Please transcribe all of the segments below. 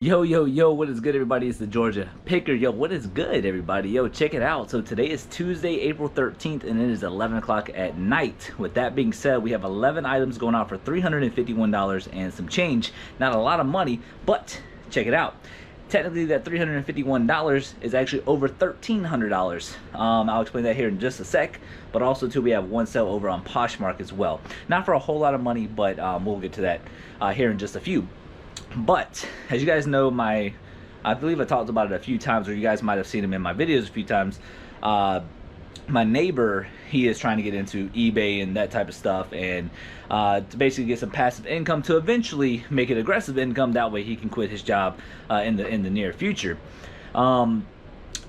Yo, what is good, everybody? It's the Georgia Picker. Yo, what is good, everybody? Yo, check it out. So today is Tuesday, April 13th, and it is 11 o'clock at night. With that being said, we have 11 items going out for $351 and some change. Not a lot of money, but check it out. Technically, that $351 is actually over $1,300. I'll explain that here in just a sec. But also, too, we have one sale over on Poshmark as well. Not for a whole lot of money, but we'll get to that here in just a few. But as you guys know, I believe I talked about it a few times, or you guys might have seen him in my videos a few times. My neighbor, he is trying to get into eBay and that type of stuff, and to basically get some passive income to eventually make it aggressive income. That way he can quit his job in the near future.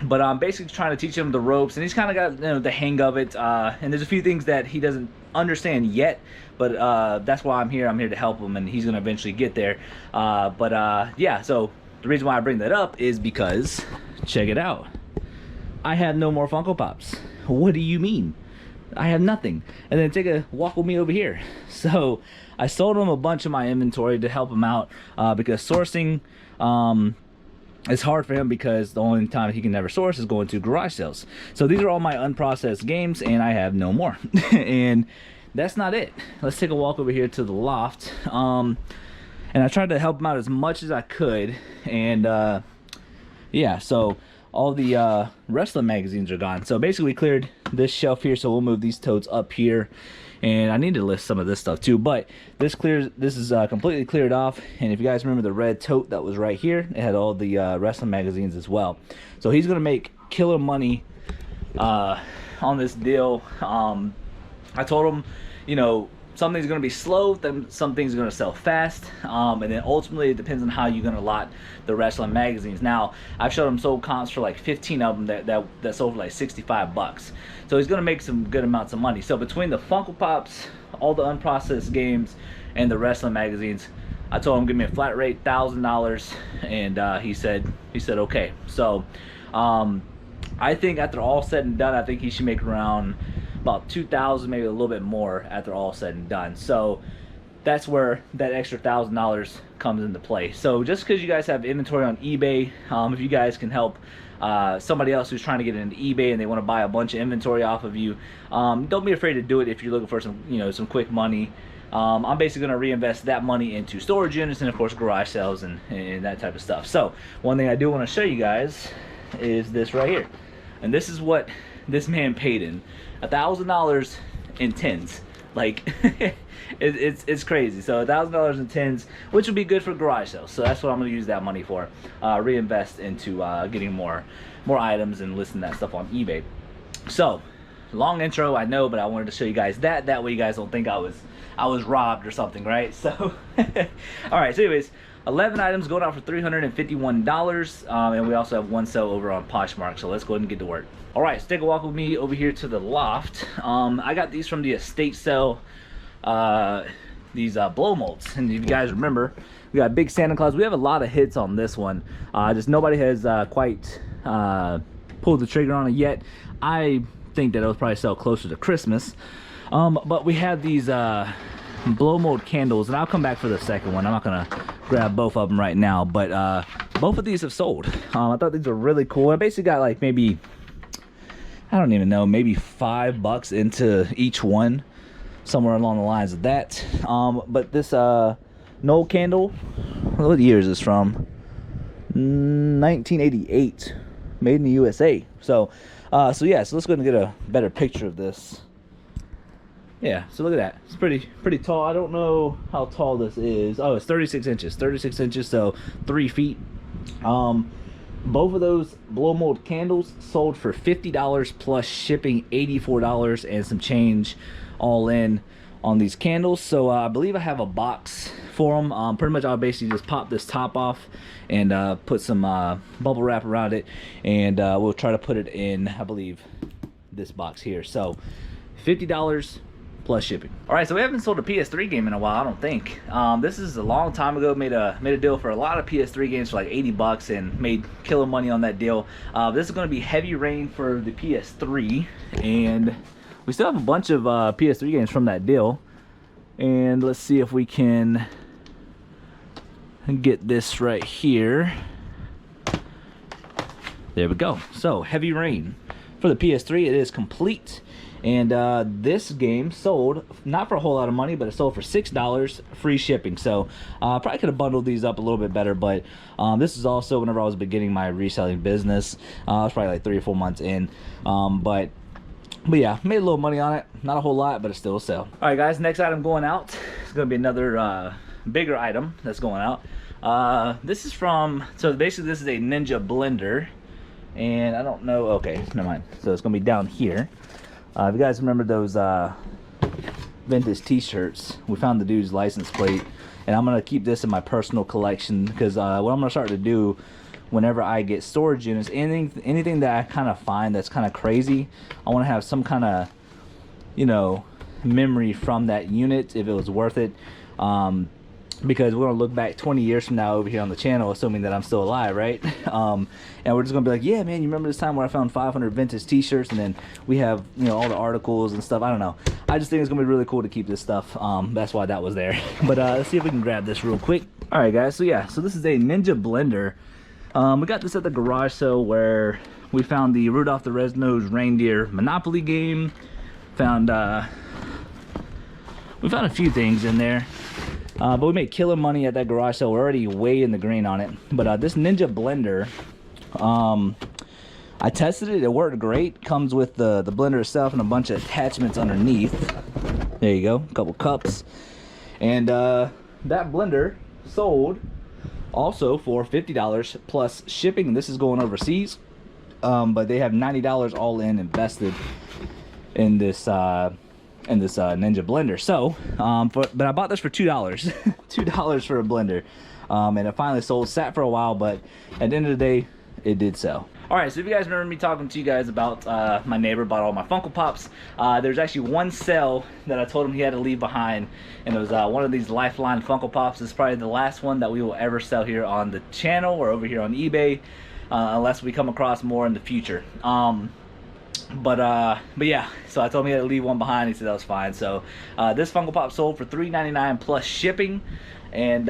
But I'm basically trying to teach him the ropes, and he's kind of got the hang of it. And there's a few things that he doesn't understand yet, but that's why I'm here. I'm here to help him, and he's gonna eventually get there. Yeah. So the reason why I bring that up is because check it out. I have no more Funko Pops. What do you mean? I have nothing. And then take a walk with me over here. So I sold him a bunch of my inventory to help him out because sourcing. It's hard for him because the only time he can never source is going to garage sales. So these are all my unprocessed games, and I have no more. And that's not it. Let's take a walk over here to the loft. And I tried to help him out as much as I could. And yeah, so all the wrestling magazines are gone. So basically we cleared this shelf here, so we'll move these totes up here. And I need to list some of this stuff too, but this is completely cleared off. And if you guys remember the red tote that was right here, it had all the wrestling magazines as well. So he's gonna make killer money on this deal. I told him, something's gonna be slow, then some things are gonna sell fast, and then ultimately it depends on how you're gonna lot the wrestling magazines. Now I've showed him sold comps for like 15 of them that sold for like 65 bucks. So he's gonna make some good amounts of money. So between the Funko Pops, all the unprocessed games, and the wrestling magazines, I told him give me a flat rate $1,000, and he said okay. So I think after all said and done, I think he should make around about 2,000, maybe a little bit more after all said and done. So that's where that extra $1,000 comes into play. So just because you guys have inventory on eBay, if you guys can help somebody else who's trying to get into eBay and they want to buy a bunch of inventory off of you, don't be afraid to do it if you're looking for some quick money. I'm basically going to reinvest that money into storage units and of course garage sales and that type of stuff. So one thing I do want to show you guys is this right here, and this is what this man paid in. $1,000 in tins. Like it's crazy. So $1,000 in tins, which would be good for garage sales. So that's what I'm gonna use that money for. Reinvest into getting more items and listing that stuff on eBay. So long intro, I know, but I wanted to show you guys that way you guys don't think I was robbed or something, right? So all right, so anyways, 11 items going out for $351, and we also have one sale over on Poshmark. So let's go ahead and get to work. All right, so take a walk with me over here to the loft. I got these from the estate sale, these blow molds. And if you guys remember, we got Big Santa Claus. We have a lot of hits on this one. Just nobody has quite pulled the trigger on it yet. I think that it'll probably sell closer to Christmas. But we have these blow mold candles, and I'll come back for the second one. I'm not gonna grab both of them right now, but both of these have sold. I thought these were really cool. I basically got like maybe, I don't even know, maybe $5 into each one, somewhere along the lines of that. But this Knoll candle, what year is this from? 1988, made in the USA. So yeah, so let's go ahead and get a better picture of this. Yeah, so look at that. It's pretty tall. I don't know how tall this is. Oh, it's 36 inches. 36 inches, so 3 feet. Both of those blow mold candles sold for $50 plus shipping, $84 and some change all in on these candles. So I believe I have a box for them. Pretty much I'll basically just pop this top off and put some bubble wrap around it, and we'll try to put it in, I believe, this box here. So $50 plus shipping. All right, so we haven't sold a PS3 game in a while, I don't think. This is a long time ago. Made a deal for a lot of PS3 games for like $80 and made killer money on that deal. This is going to be Heavy Rain for the PS3, and we still have a bunch of PS3 games from that deal. And let's see if we can get this right here. There we go. So Heavy Rain for the PS3, it is complete. And this game sold not for a whole lot of money, but it sold for $6, free shipping. So probably could have bundled these up a little bit better, but this is also whenever I was beginning my reselling business. I was probably like 3 or 4 months in, but yeah, made a little money on it. Not a whole lot, but it's still a sale. All right, guys, next item going out is going to be another bigger item that's going out. This is from, so basically this is a Ninja blender, and I don't know, okay, never mind. So it's going to be down here. If you guys remember those vintage t-shirts, we found the dude's license plate, and I'm going to keep this in my personal collection, because what I'm going to start to do whenever I get storage units, anything that I kind of find that's kind of crazy, I want to have some kind of, you know, memory from that unit if it was worth it. Because we're gonna look back 20 years from now over here on the channel, assuming that I'm still alive, right? And we're just gonna be like, yeah, man, you remember this time where I found 500 vintage t-shirts, and then we have, you know, all the articles and stuff. I don't know, I just think it's gonna be really cool to keep this stuff. That's why that was there. But let's see if we can grab this real quick. All right, guys, so yeah, so this is a Ninja blender. We got this at the garage sale where we found the Rudolph the Red-Nosed Reindeer Monopoly game. We found a few things in there. But we made killer money at that garage sale. We're already way in the green on it. But this Ninja blender, I tested it. It worked great. Comes with the blender itself and a bunch of attachments underneath. There you go, a couple cups. And that blender sold also for $50 plus shipping. This is going overseas, but they have $90 all in invested in this Ninja blender. So but I bought this for $2 $2 for a blender, and it finally sold. Sat for a while, but at the end of the day it did sell. All right, so if you guys remember me talking to you guys about my neighbor bought all my Funko Pops, there's actually one sale that I told him he had to leave behind, and it was one of these Lifeline Funko Pops. It's probably the last one that we will ever sell here on the channel or over here on eBay, unless we come across more in the future. But yeah, so I told him he had to leave one behind. He said that was fine. So this Funko Pop sold for $3.99 plus shipping, and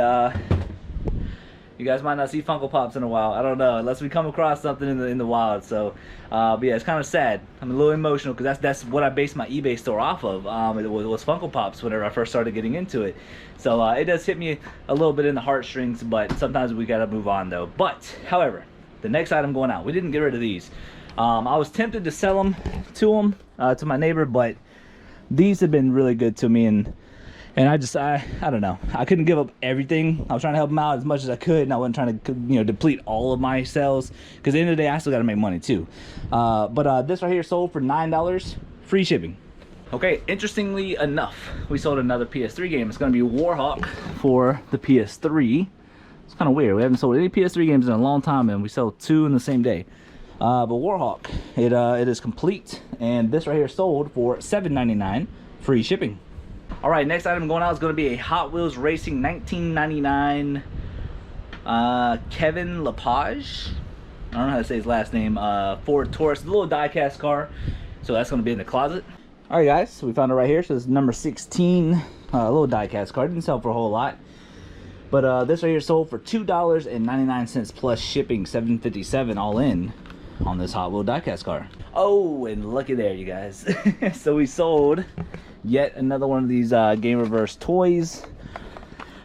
you guys might not see Funko Pops in a while. I don't know, unless we come across something in the wild. So but yeah, it's kind of sad. I'm a little emotional because that's what I based my eBay store off of. It was Funko Pops whenever I first started getting into it. So it does hit me a little bit in the heartstrings, but sometimes we gotta move on though. But however, the next item going out, we didn't get rid of these. I was tempted to sell them to my neighbor, but these have been really good to me, and I don't know, I couldn't give up everything. I was trying to help him out as much as I could, and I wasn't trying to, you know, deplete all of my sales, because at the end of the day I still got to make money too. But this right here sold for $9, free shipping. Okay, interestingly enough, we sold another PS3 game. It's going to be Warhawk for the PS3. It's kind of weird, we haven't sold any PS3 games in a long time, and we sold 2 in the same day. But Warhawk, it is complete, and this right here sold for $7.99, free shipping. All right, next item going out is going to be a Hot Wheels Racing 1999 Kevin Lepage. I don't know how to say his last name. Ford Taurus, a little die-cast car, so that's going to be in the closet. All right, guys, so we found it right here. So it's number 16, a little die-cast car. Didn't sell for a whole lot, but this right here sold for $2.99 plus shipping, $7.57 all in on this Hot Wheel diecast car. Oh, and looky there, you guys. So we sold yet another one of these Game Reverse toys.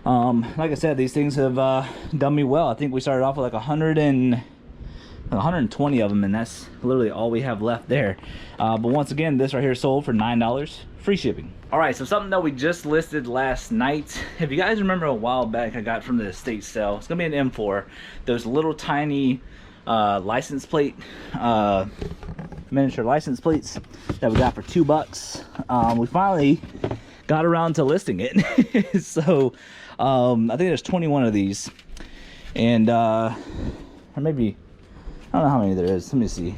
Like I said, these things have done me well. I think we started off with like 120 of them, and that's literally all we have left there. But once again, this right here sold for $9, free shipping. All right, so something that we just listed last night. If you guys remember a while back, I got from the estate sale. It's gonna be an M4. Those little tiny license plate, miniature license plates that we got for $2. We finally got around to listing it. So I think there's 21 of these, and or maybe, I don't know how many there is. Let me see.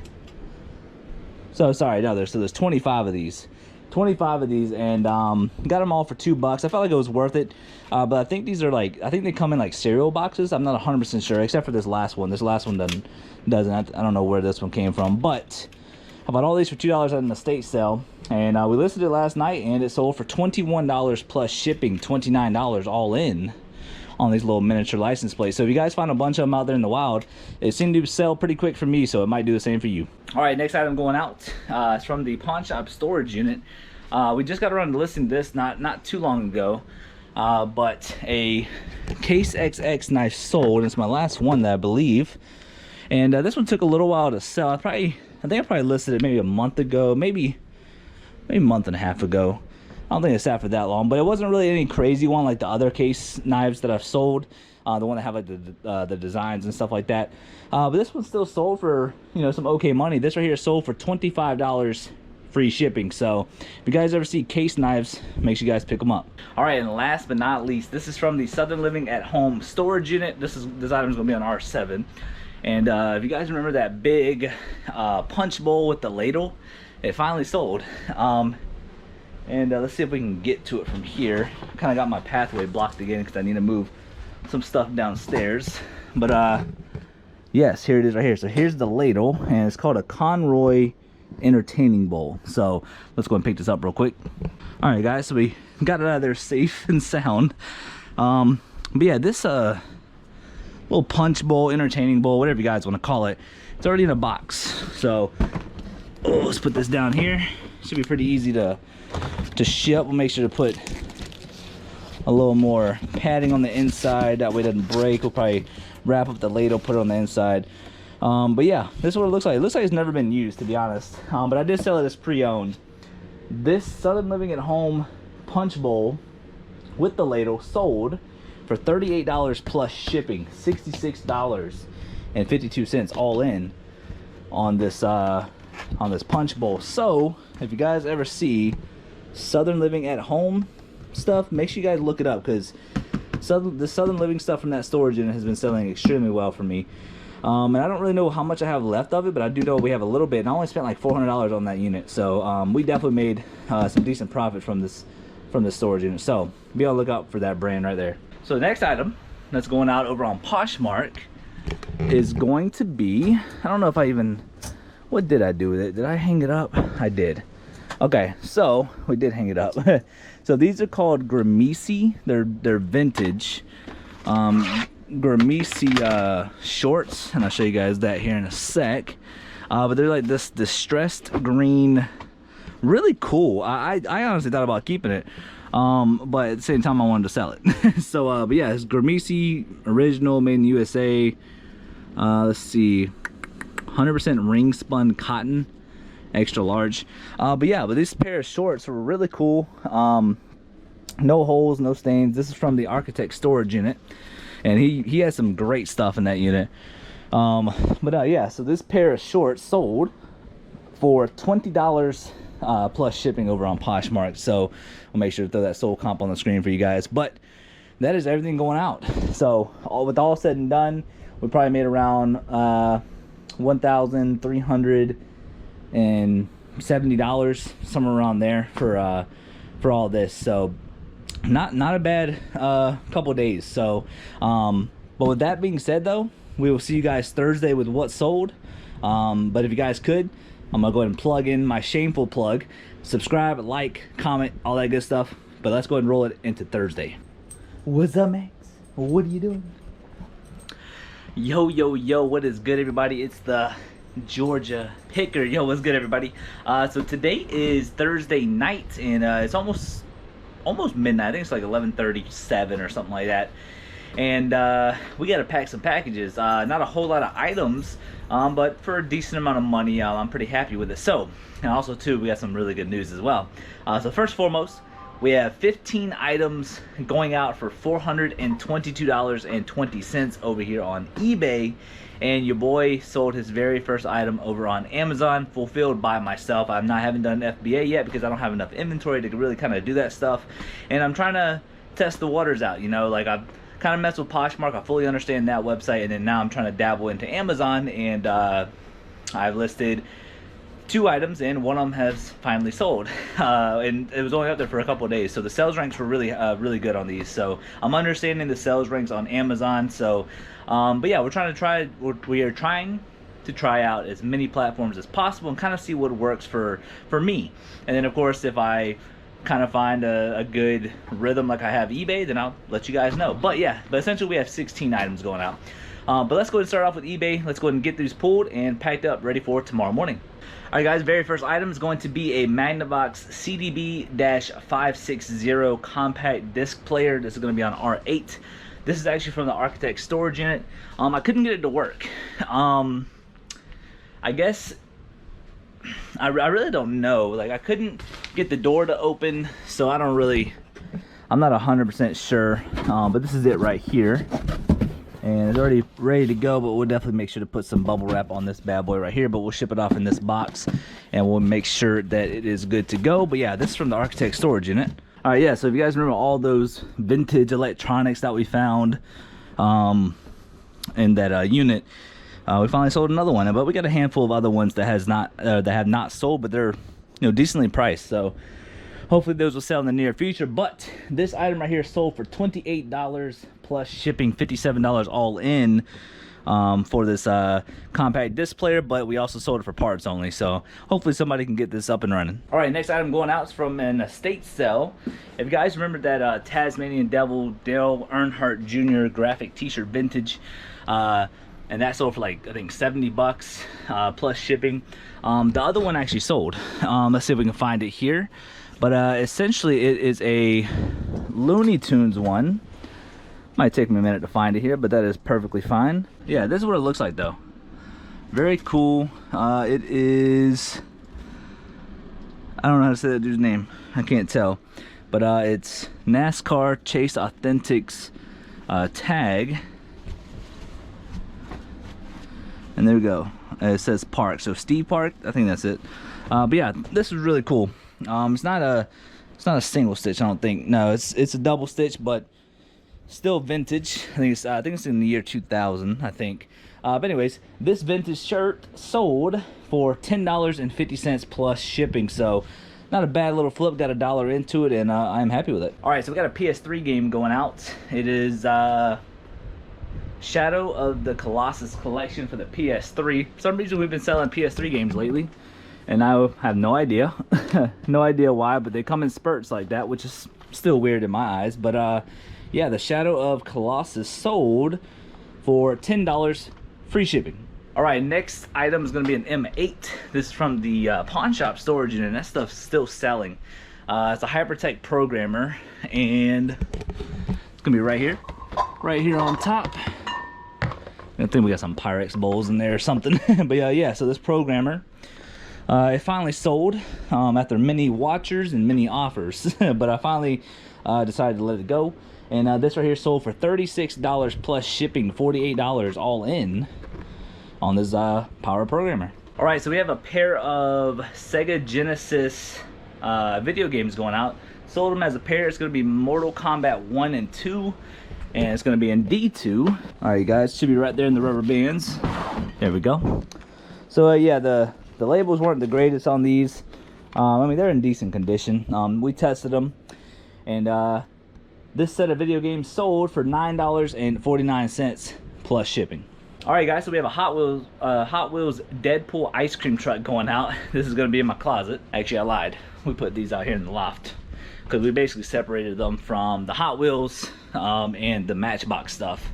So sorry, no, there's 25 of these. 25 of these, and got them all for $2. I felt like it was worth it, but I think these are like, I think they come in like cereal boxes. I'm not 100% sure, except for this last one. This last one doesn't. I don't know where this one came from, but I bought all these for $2 at an estate sale, and we listed it last night, and it sold for $21 plus shipping, $29 all in on these little miniature license plates. So if you guys find a bunch of them out there in the wild, it seemed to sell pretty quick for me, so it might do the same for you. All right, next item going out is from the pawn shop storage unit. We just got around to listing this not too long ago, but a Case XX knife sold. It's my last one that I believe, and this one took a little while to sell. I think I probably listed it maybe a month ago, maybe a month and a half ago. I don't think it sat for that long, but it wasn't really any crazy one like the other case knives that I've sold. The one that have like the designs and stuff like that. But this one still sold for, you know, some okay money. This right here sold for $25 free shipping. So if you guys ever see case knives, make sure you guys pick them up. All right, and last but not least, this is from the Southern Living at Home storage unit. This item is gonna be on R7. And if you guys remember that big punch bowl with the ladle, it finally sold. Let's see if we can get to it from here. Kind of got my pathway blocked again because I need to move some stuff downstairs. But yes, here it is right here. So here's the ladle, and it's called a Conroy entertaining bowl. So let's go and pick this up real quick. All right, guys, so we got it out of there safe and sound. But yeah, this little punch bowl, entertaining bowl, whatever you guys want to call it, it's already in a box. So let's put this down here. Should be pretty easy to ship. We'll make sure to put a little more padding on the inside, that way it doesn't break. We'll probably wrap up the ladle, put it on the inside. But yeah, this is what it looks like. It looks like it's never been used, to be honest. But I did sell it as pre-owned. This Southern Living at Home punch bowl with the ladle sold for $38 plus shipping, $66.52 all in on this punch bowl. So if you guys ever see Southern Living at Home stuff, make sure you guys look it up, because the Southern Living stuff from that storage unit has been selling extremely well for me. And I don't really know how much I have left of it, but I do know we have a little bit, and I only spent like $400 on that unit. So we definitely made some decent profit from this storage unit. So be on the lookout for that brand right there. So the next item that's going out over on Poshmark is going to be, I don't know if I even, what did I do with it? Did I hang it up? I did. Okay, so we did hang it up. So these are called Gramisi. They're vintage Gramisi shorts, and I'll show you guys that here in a sec. But they're like this distressed green, really cool. I honestly thought about keeping it, but at the same time I wanted to sell it. So but yeah, it's Gramisi original, made in the USA. Let's see, 100% ring spun cotton, extra large. But yeah, but this pair of shorts were really cool. No holes, no stains. This is from the Architect storage unit, and he has some great stuff in that unit. But yeah, so this pair of shorts sold for $20 plus shipping over on Poshmark. So we'll make sure to throw that sold comp on the screen for you guys. But that is everything going out. So with all said and done, we probably made around $1,370, somewhere around there for all this. So not a bad couple days. So but with that being said, though, we will see you guys Thursday with what sold. But if you guys could, I'm gonna go ahead and plug in my shameful plug. Subscribe, like, comment, all that good stuff. But let's go ahead and roll it into Thursday. What's up, Max? What are you doing? Yo, what is good, everybody? It's the Georgia Picker. Yo, what's good, everybody? So today is Thursday night, and it's almost midnight. I think it's like 11:37 or something like that. And we got to pack some packages. Not a whole lot of items, but for a decent amount of money, I'm pretty happy with it. So, and also too, we got some really good news as well. So first and foremost, we have 15 items going out for $422.20 over here on eBay. And your boy sold his very first item over on Amazon, fulfilled by myself. I haven't done FBA yet because I don't have enough inventory to really kind of do that stuff. And I'm trying to test the waters out, you know, like I've kind of messed with Poshmark. I fully understand that website, and then now I'm trying to dabble into Amazon, and I've listed 2 items, and one of them has finally sold, and it was only up there for a couple of days. So the sales ranks were really really good on these. So I'm understanding the sales ranks on Amazon. So but yeah, we are trying to try out as many platforms as possible and kind of see what works for me. And then of course, if I kind of find a good rhythm like I have eBay, then I'll let you guys know. But yeah, but essentially we have 16 items going out. But let's go ahead and start off with eBay. Let's go ahead and get these pulled and packed up, ready for tomorrow morning. All right, guys, very first item is going to be a Magnavox CDB-560 compact disc player. This is going to be on R8. This is actually from the Architect storage unit. I couldn't get it to work. I guess I really don't know. Like, I couldn't get the door to open, so I'm not 100% sure. But this is it right here. And it's already ready to go, but we'll definitely make sure to put some bubble wrap on this bad boy right here. But we'll ship it off in this box, and we'll make sure that it is good to go. But yeah, this is from the Architect storage unit. All right, yeah, so if you guys remember all those vintage electronics that we found in that unit, we finally sold another one. But we got a handful of other ones that have not sold, but they're, you know, decently priced. So hopefully those will sell in the near future. But this item right here sold for $28 plus shipping, $57 all in for this compact disc player. But we also sold it for parts only, so hopefully somebody can get this up and running. All right, next item going out is from an estate sale. If you guys remember that Tasmanian Devil Dale Earnhardt Jr. graphic t-shirt vintage, and that sold for like, I think, 70 bucks plus shipping. The other one actually sold. Let's see if we can find it here. But essentially it is a Looney Tunes one. Might take me a minute to find it here, but that is perfectly fine. Yeah, this is what it looks like though. Very cool. It is, I don't know how to say that dude's name. I can't tell. But it's NASCAR Chase Authentics tag. And there we go. It says Park. So Steve Park, I think that's it. But yeah, this is really cool. It's not a single stitch, I don't think. No, it's a double stitch, but still vintage. I think it's in the year 2000, I think. But anyways, this vintage shirt sold for $10.50 plus shipping. So not a bad little flip. Got $1 into it, and I'm happy with it. All right, so we got a PS3 game going out. It is Shadow of the Colossus collection for the PS3. For some reason we've been selling PS3 games lately, and I have no idea. No idea why, but they come in spurts like that, which is still weird in my eyes. But yeah, the Shadow of Colossus sold for $10 free shipping. All right, next item is going to be an M8. This is from the pawn shop storage unit, and that stuff's still selling. It's a Hypertech programmer, and it's going to be right here on top. I think we got some Pyrex bowls in there or something. But yeah, so this programmer, it finally sold after many watchers and many offers. But I finally decided to let it go. And this right here sold for $36 plus shipping, $48 all in on this power programmer. All right, so we have a pair of Sega Genesis video games going out. Sold them as a pair. It's going to be Mortal Kombat 1 and 2. And it's going to be in D2. All right, you guys, should be right there in the rubber bands. There we go. So yeah, the labels weren't the greatest on these. I mean, they're in decent condition. We tested them, and this set of video games sold for $9.49 plus shipping. All right, guys, so we have a Hot Wheels Deadpool ice cream truck going out. This is going to be in my closet. Actually, I lied. We put these out here in the loft because we basically separated them from the Hot Wheels and the Matchbox stuff.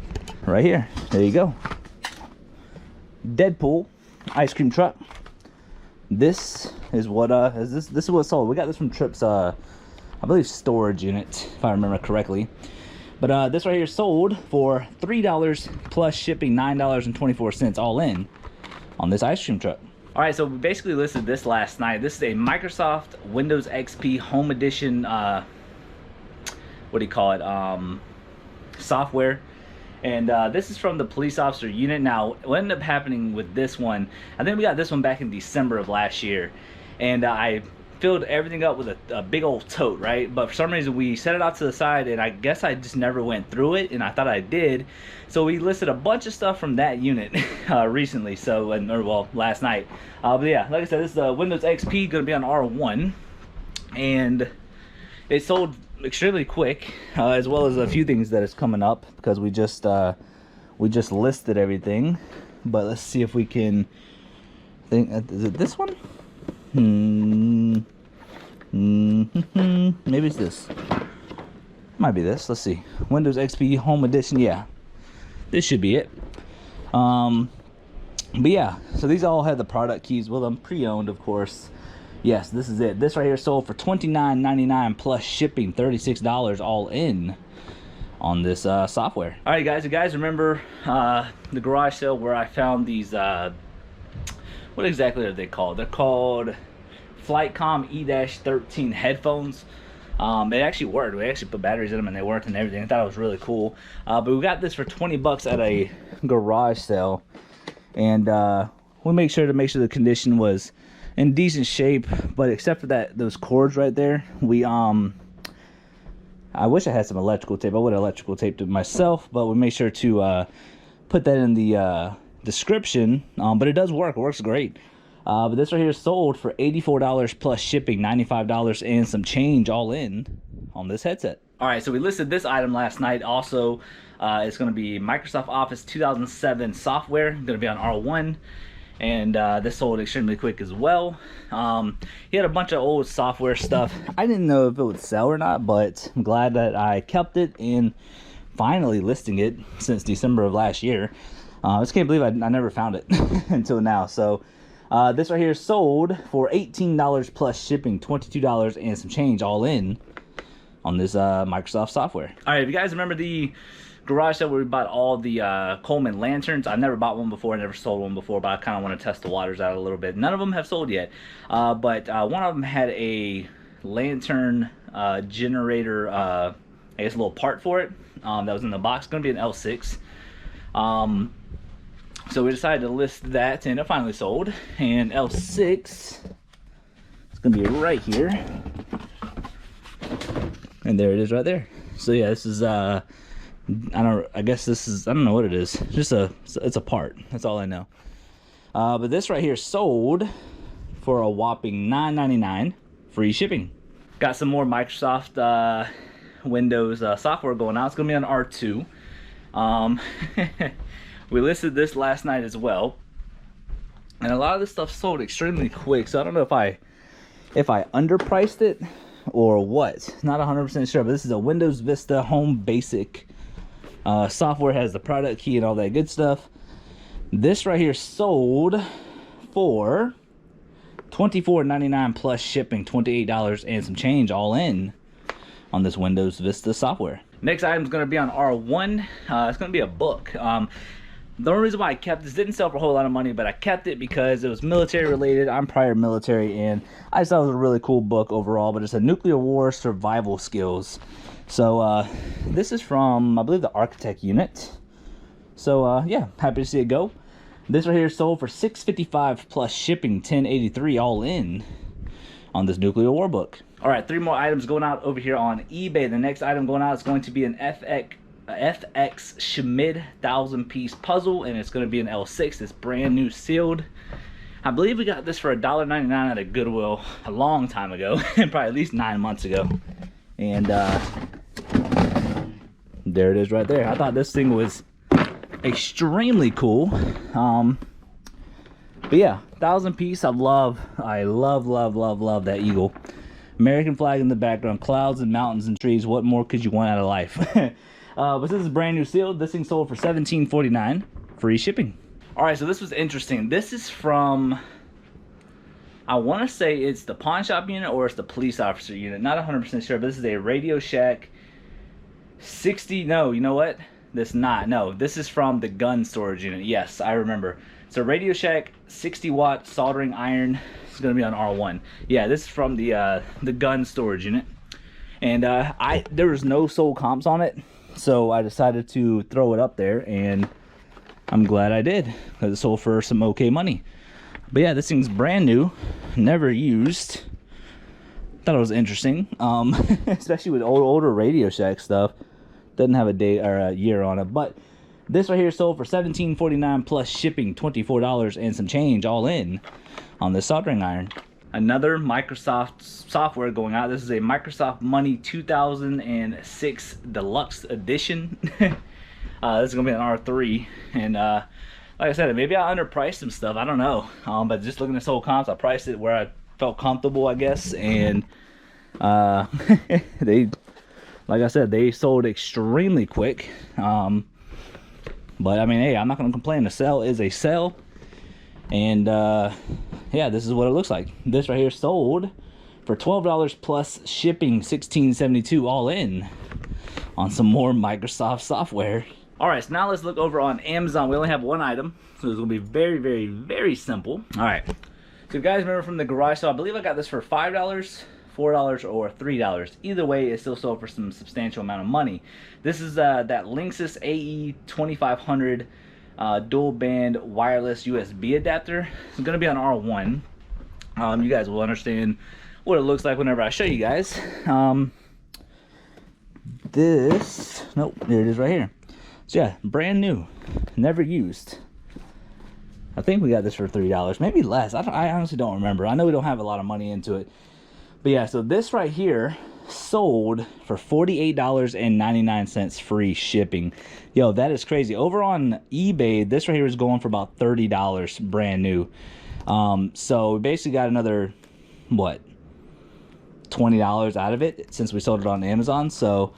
Right here, there you go. Deadpool ice cream truck. This is what this is what sold. We got this from Tripp's I believe storage unit, if I remember correctly. But this right here sold for $3 plus shipping, $9.24 all in on this ice cream truck. All right, so we basically listed this last night. This is a Microsoft Windows XP Home Edition, what do you call it, software. And this is from the police officer unit. Now, what ended up happening with this one, I think we got this one back in December of last year. And I filled everything up with a big old tote, right? But for some reason we set it out to the side, and I guess I just never went through it, and I thought I did. So we listed a bunch of stuff from that unit recently, so, or well, last night. But yeah, like I said, this is the Windows XP, gonna be on R1, and it sold extremely quick, as well as a few things that is coming up, because we just listed everything. But let's see if we can think, is it this one? Maybe it's this. Might be this. Let's see. Windows XP Home Edition. Yeah, this should be it. But yeah, so these all have the product keys with them, pre-owned, of course. Yes, this is it. This right here sold for $29.99 plus shipping, $36 all in on this software. All right, guys. You guys remember the garage sale where I found these? What exactly are they called? They're called Flightcom E-13 headphones. They actually worked. We actually put batteries in them and they worked and everything. I thought it was really cool. But we got this for 20 bucks at a garage sale, and we make sure the condition was in decent shape. But except for those cords right there, we I wish I had some electrical tape. I would have electrical taped it myself, but we made sure to put that in the description. But it does work. It works great. But this right here is sold for $84 plus shipping, $95 and some change all in on this headset. All right, so we listed this item last night. Also, it's going to be Microsoft Office 2007 software. Going to be on R1, and this sold extremely quick as well. He had a bunch of old software stuff. I didn't know if it would sell or not, but I'm glad that I kept it and finally listing it since December of last year. I just can't believe I never found it until now. So this right here sold for $18 plus shipping, $22 and some change all in on this Microsoft software. All right, if you guys remember the garage sale where we bought all the Coleman lanterns, I've never bought one before, I never sold one before, but I kind of want to test the waters out a little bit. None of them have sold yet, but one of them had a lantern generator, I guess a little part for it that was in the box. It's going to be an L6. So we decided to list that, and it finally sold. And L6 is going to be right here. And there it is right there. So yeah, this is I guess this is, I don't know what it is. Just it's a part. That's all I know. But this right here sold for a whopping $9.99, free shipping. Got some more Microsoft Windows software going out. It's going to be on R2. We listed this last night as well, and a lot of this stuff sold extremely quick. So I don't know if I underpriced it or what. Not 100% sure, but this is a Windows Vista Home Basic software. Has the product key and all that good stuff. This right here sold for $24.99 plus shipping, $28 and some change all in on this Windows Vista software. Next item is going to be on R1. It's going to be a book. The only reason why I kept this, didn't sell for a whole lot of money, but I kept it because it was military related. I'm prior military, and I just thought it was a really cool book overall. But it's a nuclear war survival skills. So this is from, I believe, the Architect unit. So yeah, happy to see it go. This right here sold for $6.55 plus shipping, $10.83 all in on this nuclear war book. All right, 3 more items going out over here on eBay. The next item going out is going to be an FX Schmid 1000-piece puzzle, and it's going to be an L6. It's brand new sealed. I believe we got this for $1.99 at a Goodwill a long time ago, probably at least 9 months ago. And there it is right there. I thought this thing was extremely cool. But yeah, 1000-piece. I love that eagle. American flag in the background, clouds and mountains and trees. What more could you want out of life? But this is brand new sealed. This thing sold for $17.49, free shipping. All right, so this was interesting. This is from, I want to say it's the pawn shop unit or it's the police officer unit. Not 100% sure, but this is a Radio Shack 60. No, you know what? This not. No, this is from the gun storage unit. Yes, I remember. So Radio Shack 60-watt soldering iron. It's going to be on R1. Yeah, this is from the gun storage unit. And there was no sold comps on it. So I decided to throw it up there, and I'm glad I did, because it sold for some okay money. But yeah, this thing's brand new, never used. Thought it was interesting, especially with older Radio Shack stuff. Doesn't have a date or a year on it, but this right here sold for $17.49 plus shipping, $24 and some change all in on this soldering iron. Another Microsoft software going out. This is a Microsoft Money 2006 Deluxe Edition. This is gonna be an R3, and like I said, maybe I underpriced some stuff. I don't know, but just looking at sold comps, I priced it where I felt comfortable, I guess, and They, like I said, they sold extremely quick. But I mean, hey, I'm not gonna complain. A sale is a sale. And yeah, this is what it looks like. This right here sold for $12 plus shipping, $16.72 all in on some more Microsoft software. All right, so now let's look over on Amazon. We only have one item, so it's gonna be very, very, very simple. All right, so you guys remember from the garage sale, I believe I got this for $5, $4, or $3. Either way, it still sold for some substantial amount of money. This is that Linksys AE 2500 dual band wireless USB adapter. It's gonna be on R1. You guys will understand what it looks like whenever I show you guys. This, nope, there it is right here. So yeah, brand new, never used. I think we got this for $3, maybe less. I honestly don't remember. I know we don't have a lot of money into it, but yeah. So this right here sold for $48.99 free shipping. Yo, that is crazy. Over on eBay, this right here is going for about $30 brand new. So we basically got another, what, $20 out of it since we sold it on Amazon. So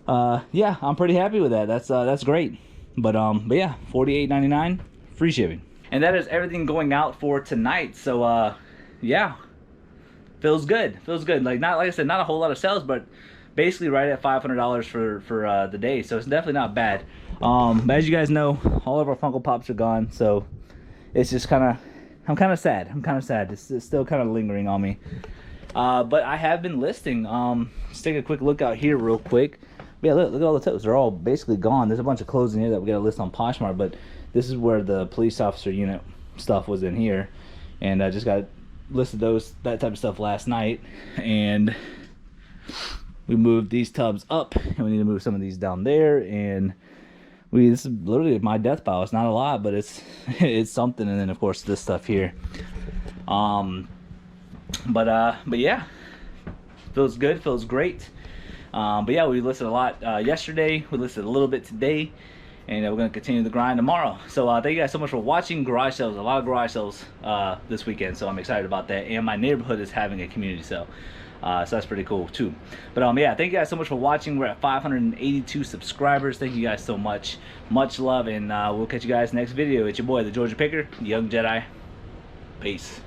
yeah, I'm pretty happy with that. That's great. But yeah, $48.99 free shipping. And that is everything going out for tonight. So yeah, feels good. Feels good. Like I said, not a whole lot of sales, but basically right at $500 for the day. So it's definitely not bad. But as you guys know, all of our Funko Pops are gone. So it's just I'm kind of sad. It's still kind of lingering on me. But I have been listing. Let's take a quick look out here real quick. But yeah, look at all the totes. They're all basically gone. There's a bunch of clothes in here that we got to list on Poshmark, but this is where the police officer unit stuff was in here, and I just got listed that type of stuff last night, and we moved these tubs up, and we need to move some of these down there, and this is literally my death pile. It's not a lot, but it's something. And then of course this stuff here. But yeah, feels good, feels great. But yeah, we listed a lot yesterday. We listed a little bit today, and we're gonna continue the grind tomorrow. So thank you guys so much for watching. Garage sales, a lot of garage sales this weekend, so I'm excited about that. And my neighborhood is having a community sale, so that's pretty cool too. But yeah, thank you guys so much for watching. We're at 582 subscribers. Thank you guys so much. Much love, and we'll catch you guys next video. It's your boy, the Georgia Picker, Young Jedi. Peace.